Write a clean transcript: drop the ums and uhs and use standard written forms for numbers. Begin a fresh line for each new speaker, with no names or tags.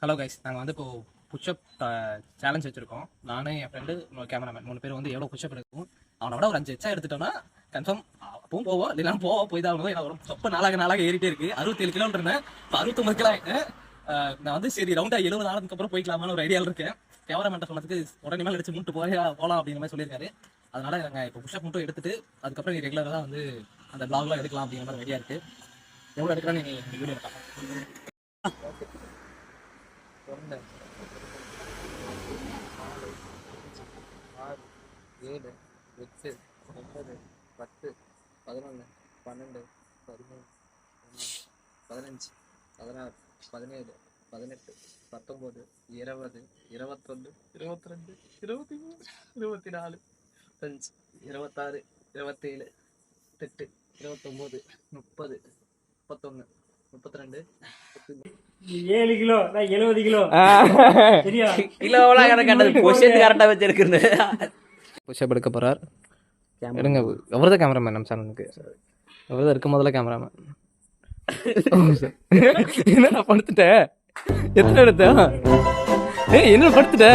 Hello guys, நாங்கள் வந்து இப்போ புஷ்அப் சேலஞ்ச் வச்சுருக்கோம். நானும் என் ஃப்ரெண்டு கேமராமேன் 3 பேர் வந்து எவ்வளோ புஷ்அப் எடுக்கும் அவனோட ஒரு 5 எச்சா எடுத்துட்டோம்னா கன்ஃபார்ம் அப்பவும் போவோம், இல்லைனா போய் தான் ஆகணும். ஏன்னா ரொம்ப நாளாக ஏறிட்டே இருக்கு. 67 கிலோன்னு இருந்தேன், இப்போ 69 கிலோ ஆகிட்டேன். நான் வந்து சரி ரவுண்டாக 70 ஆனதுக்கு அப்புறம் போய்க்கலாமான்னு ஒரு ஐடியாவில் இருக்கேன். கேமராமேன் சொன்னதுக்கு உடனே மேலே அடிச்சு மூட்டு போகலாம் அப்படிங்கிற மாதிரி சொல்லியிருக்காரு. அதனால நாங்கள் இப்போ புஷ்அப் மட்டும் எடுத்துட்டு அதுக்கப்புறம் நீ ரெகுலராக தான் வந்து அந்த பிளாக்லாம் எடுக்கலாம் அப்படிங்கிற மாதிரி ஐடியா இருக்குது. எவ்வளோ எடுக்கலாம்னு நீ வீடியோ எடுக்கலாம். 1 6 7 8 9 10 11 12 13 15 16 17 18 19 20 21 22 23 24 25 26 27 28 29 30 31 32
7 கிலோ 70 கிலோ சரியா
கிலோலாம் கணக்காண்டது பொசிஷன் கரெக்டா வச்சிருக்குன்னு
புஷ்அப் எடுக்க போறார். எடுங்க, அவர் தான் கேமராமேன் நம்ம சேனலுக்கு. அவர் தான் இருக்க முதல்ல கேமராமேன். என்ன படுத்துட்டேன்? எத்தனை எடுத்த? என்ன படுத்துட்ட?